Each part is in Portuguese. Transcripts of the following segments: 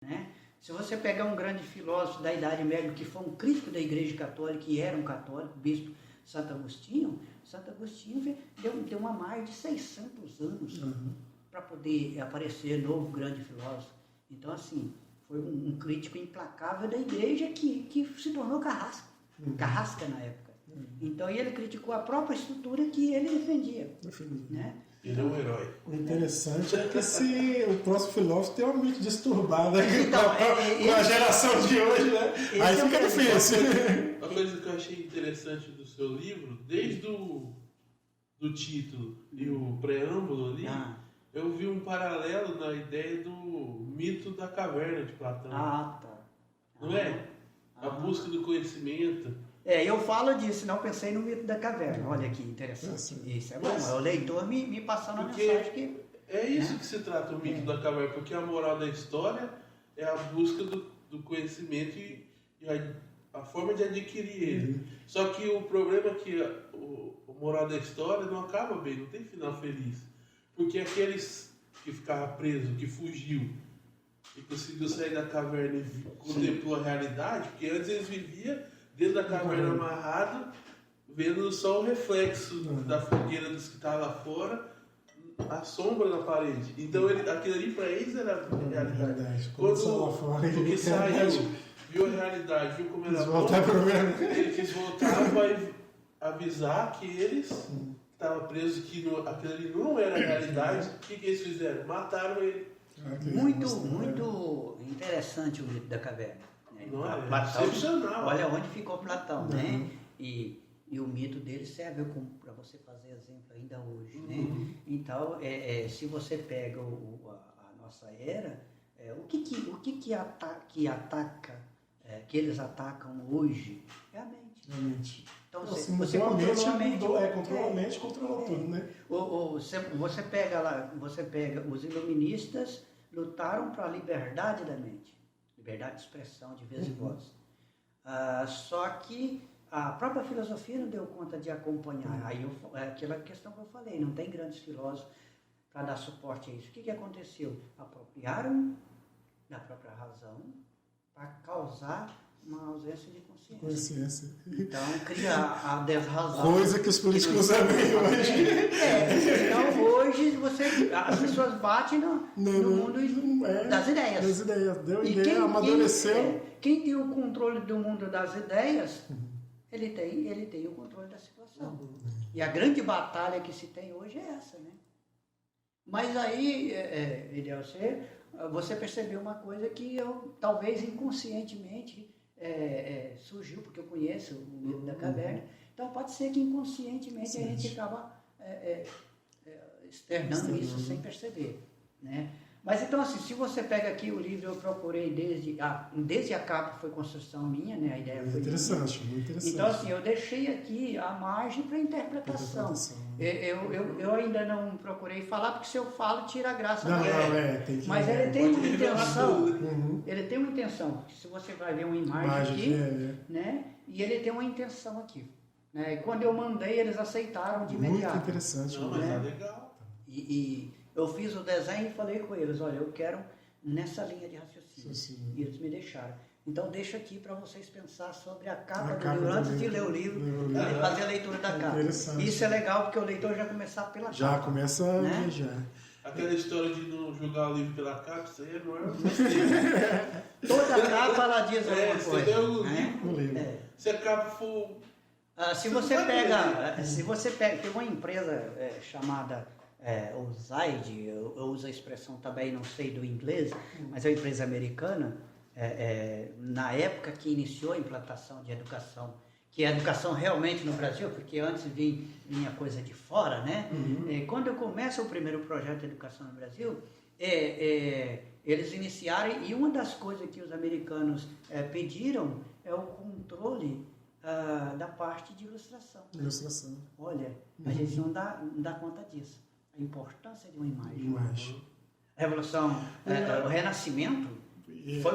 né? Se você pegar um grande filósofo da Idade Média, que foi um crítico da Igreja Católica, e era um católico, o bispo Santo Agostinho deu uma mais de 600 anos para poder aparecer novo grande filósofo. Então, assim, foi um crítico implacável da Igreja que se tornou carrasca na época. Então, ele criticou a própria estrutura que ele defendia. Né? Ele é um herói. O interessante é que o próximo filósofo tem uma mente disturbada Então, com a geração de hoje, né? Aí fica difícil. Uma coisa que eu achei interessante do seu livro, desde do título e o preâmbulo ali, eu vi um paralelo na ideia do mito da caverna de Platão. Tá. Não é? A busca do conhecimento. Eu falo disso, não pensei no mito da caverna. Olha que interessante. Isso é bom. O leitor me passando a mensagem que... É isso que se trata o mito da caverna, porque a moral da história é a busca do conhecimento e a forma de adquirir ele. Só que o problema é que a moral da história não acaba bem, não tem final feliz. Porque aqueles que ficavam presos, que fugiu e conseguiu sair da caverna e contemplou a realidade, porque antes eles viviam dentro da caverna amarrado, vendo só o reflexo da fogueira dos que estavam lá fora, a sombra na parede. Então aquilo ali para eles era a realidade. Porque saiu, viu a realidade, viu como era bom, ele quis voltar para avisar que eles estavam presos, que aquilo ali não era a realidade. O que eles fizeram? Mataram ele. Muito interessante o mito da caverna. Platão, olha onde ficou Platão, né? E o mito dele serve para você fazer exemplo ainda hoje, né? Então, se você pega a nossa era, o que eles atacam hoje é a mente. Então, você controla a mente. Controla a mente, controla tudo, né? Você pega os iluministas lutaram para a liberdade da mente. Liberdade de expressão, de vez em voz. Só que a própria filosofia não deu conta de acompanhar. Aí aquela questão que eu falei, não tem grandes filósofos para dar suporte a isso. O que aconteceu? Apropriaram da própria razão para causar uma ausência de consciência. Então, cria a desrazão. Coisa que os políticos usam hoje. Então, hoje, as pessoas batem no mundo das ideias. Deu ideia, amadureceu. Quem tem o controle do mundo das ideias, ele tem o controle da situação. E a grande batalha que se tem hoje é essa, né? Mas aí, Eliel, você percebeu uma coisa que eu, talvez inconscientemente, surgiu, porque eu conheço o mito da caverna. Então, pode ser que inconscientemente a gente acaba externando isso sem perceber, né? Mas então, assim, se você pega aqui o livro, eu procurei desde a capa, foi construção minha, né? A ideia foi interessante, muito interessante. Então, assim, eu deixei aqui a margem para interpretação. Eu ainda não procurei falar, porque se eu falo, tira a graça. Mas ele tem uma intenção. Ele tem uma intenção, porque se você vai ver uma imagem aqui, né? E ele tem uma intenção aqui. Né? E quando eu mandei, eles aceitaram de imediato. Muito interessante. Não, mas é legal. E eu fiz o desenho e falei com eles, olha, eu quero nessa linha de raciocínio. E eles me deixaram. Então deixa aqui para vocês pensar sobre a capa do livro, antes de ler o livro, fazer a leitura da capa. Isso é legal, porque o leitor já começar pela capa. Já começa a viajar. Aquela história de não julgar o livro pela capa, isso aí não é Toda capa ela diz alguma coisa. Você leu o livro. Se a capa for... se você pega, tem uma empresa chamada Osaide, eu uso a expressão também, não sei do inglês, mas é uma empresa americana, na época que iniciou a implantação de educação, que é a educação realmente no Brasil, porque antes vinha coisa de fora, né? Quando eu começo o primeiro projeto de educação no Brasil, eles iniciaram, e uma das coisas que os americanos pediram é o controle da parte de ilustração. Olha, a gente não dá conta disso. A importância de uma imagem. A Revolução, o Renascimento, Foi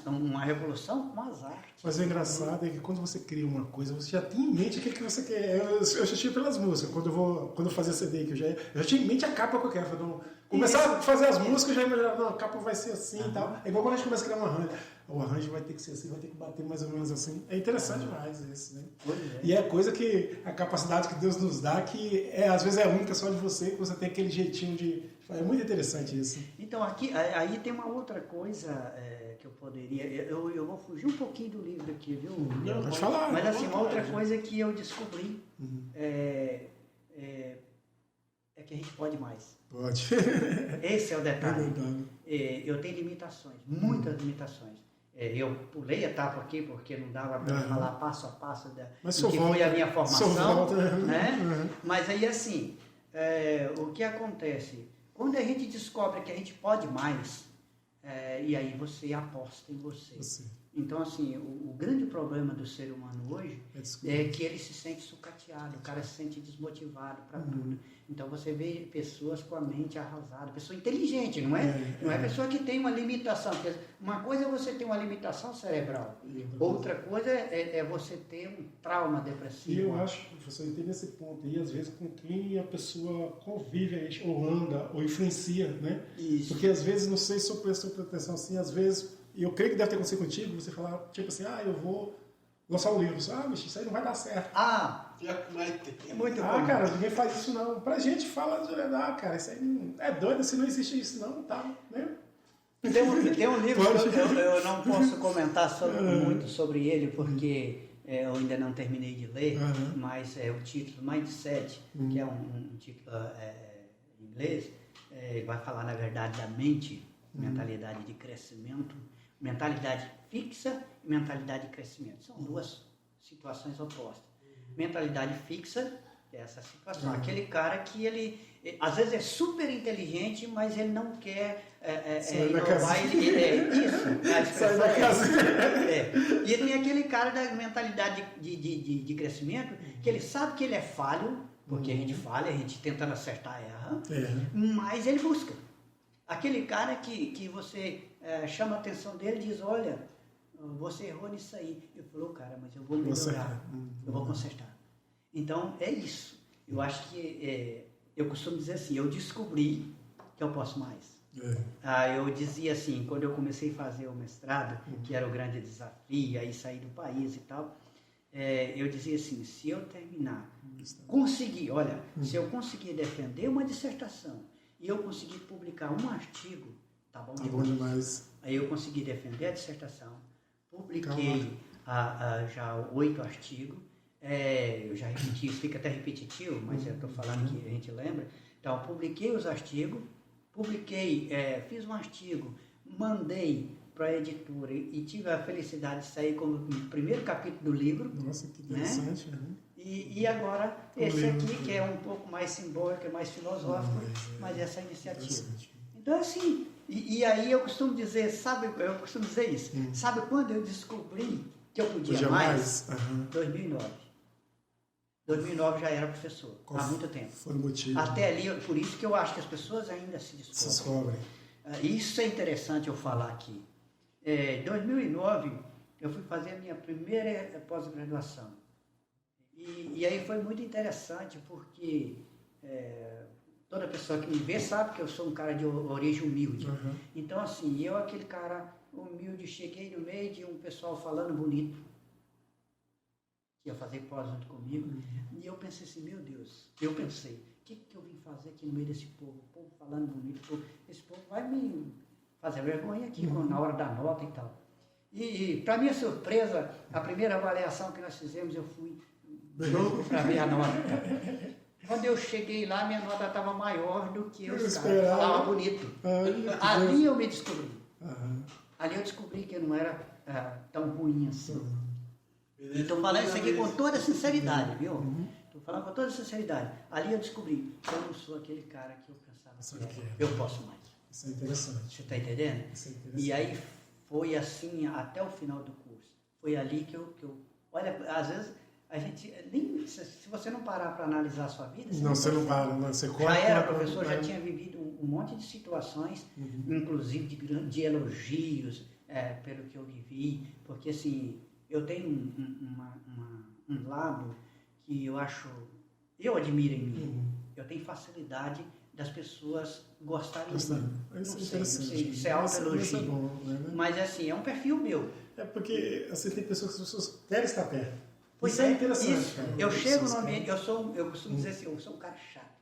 uma revolução com as artes. Mas o engraçado é que quando você cria uma coisa, você já tem em mente o que você quer. Eu já tinha pelas músicas. Quando eu fazia CD, que eu já tinha em mente a capa que eu quero. Começar a fazer as músicas, já imaginava, não, a capa vai ser assim e tal. É igual quando a gente começa a criar um arranjo. O arranjo vai ter que ser assim, vai ter que bater mais ou menos assim. É interessante demais isso, né? E é coisa que a capacidade que Deus nos dá, que às vezes é única só de você, que você tem aquele jeitinho de... É muito interessante isso. Então, aí tem uma outra coisa que eu poderia... Eu vou fugir um pouquinho do livro aqui, viu? Não, pode falar. Mas assim, uma outra coisa que eu descobri é que a gente pode mais. Pode. Esse é o detalhe. É verdade. Eu tenho limitações, muitas limitações. Eu pulei a etapa aqui porque não dava para falar passo a passo do que foi a minha formação. Né? Mas aí assim, o que acontece? Quando a gente descobre que a gente pode mais, e aí você aposta em você. Então, assim, o grande problema do ser humano hoje é que ele se sente sucateado, o cara se sente desmotivado para tudo. Então, você vê pessoas com a mente arrasada, pessoa inteligente, não é pessoa que tem uma limitação. Uma coisa é você ter uma limitação cerebral, outra coisa é você ter um trauma depressivo. E eu acho, professor, eu tenho esse ponto aí, às vezes, com quem a pessoa convive, ou anda, ou influencia, né? Isso. Porque, às vezes, não sei se eu presto atenção assim, às vezes... E eu creio que deve ter acontecido contigo, você falar, tipo assim, eu vou lançar um livro. Bicho, isso aí não vai dar certo. É muito bom. Cara, ninguém faz isso não. Pra gente fala de verdade, cara, isso aí não, é doido, se não existe isso não, tá, né? Tem um livro que eu não posso comentar muito sobre ele, porque eu ainda não terminei de ler, mas é o título Mindset, que é um título em inglês, vai falar, na verdade, da mente, mentalidade de crescimento, mentalidade fixa e mentalidade de crescimento. São duas situações opostas. Mentalidade fixa é essa situação. Aquele cara que ele, às vezes, é super inteligente, mas ele não quer inovar. Isso, a expressão E tem aquele cara da mentalidade de crescimento, que ele sabe que ele é falho, porque a gente falha, a gente tentando acertar erra, mas ele busca. Aquele cara que você chama a atenção dele e diz, olha, você errou nisso aí. Eu falo, cara, mas eu vou melhorar, eu vou consertar. Então, é isso. Eu acho que, eu costumo dizer assim, eu descobri que eu posso mais. Eu dizia assim, quando eu comecei a fazer o mestrado, que era o grande desafio, aí sair do país e tal, eu dizia assim, se eu terminar, se eu conseguir defender uma dissertação, e eu consegui publicar um artigo, tá bom demais. Aí eu consegui defender a dissertação, publiquei já 8 artigos, eu já repeti, isso fica até repetitivo, mas eu estou falando que a gente lembra. Então, publiquei os artigos, fiz um artigo, mandei para a editora e tive a felicidade de sair como o primeiro capítulo do livro. Nossa, que interessante, né? E agora, esse aqui, que é um pouco mais simbólico, é mais filosófico, mas essa iniciativa. Então, assim, e aí eu costumo dizer, isso, sabe quando eu descobri que eu podia mais? 2009. 2009 já era professor, há muito tempo. Foi o motivo. Até ali, por isso que eu acho que as pessoas ainda se descobrem. Isso é interessante eu falar aqui. Em 2009, eu fui fazer a minha primeira pós-graduação. E aí foi muito interessante, porque toda pessoa que me vê sabe que eu sou um cara de origem humilde. Então, assim, eu, aquele cara humilde, cheguei no meio de um pessoal falando bonito, que ia fazer pós junto comigo, e eu pensei assim, meu Deus, o que eu vim fazer aqui no meio desse povo? O povo falando bonito, esse povo vai me fazer vergonha aqui na hora da nota e tal. E para minha surpresa, a primeira avaliação que nós fizemos, eu fui louco para ver a nota. Quando eu cheguei lá, minha nota estava maior do que os caras que falavam bonito. Ali eu me descobri. Ali eu descobri que eu não era tão ruim assim. Estou falando isso aqui com toda sinceridade, viu? Estou falando com toda sinceridade. Ali eu descobri que eu não sou aquele cara que eu pensava que era. Eu posso mais. Isso é interessante. Você está entendendo? Isso é interessante. E aí foi assim até o final do curso. Foi ali que eu olha, às vezes a gente nem se você não parar para analisar a sua vida, você não para, você já era professor, já tinha vivido um monte de situações, inclusive de elogios, pelo que eu vivi, porque assim, eu tenho um lado que eu admiro em mim. Eu tenho facilidade das pessoas gostarem de mim. Isso é Isso é autoelogio. Mas assim, é um perfil meu. É porque assim, tem pessoas que as pessoas querem estar perto. Pois isso é interessante. Isso. Eu chego no ambiente, eu costumo dizer assim, eu sou um cara chato.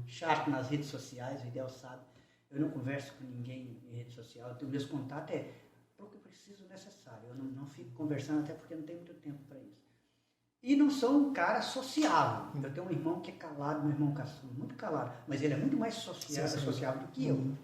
Chato nas redes sociais, o Ideal sabe. Eu não converso com ninguém em rede social. O meu contato é para o que eu preciso necessário. Eu não fico conversando, até porque não tenho muito tempo para isso. E não sou um cara sociável. Eu tenho um irmão que é calado, meu irmão caçula, muito calado. Mas ele é muito mais sociável do que eu.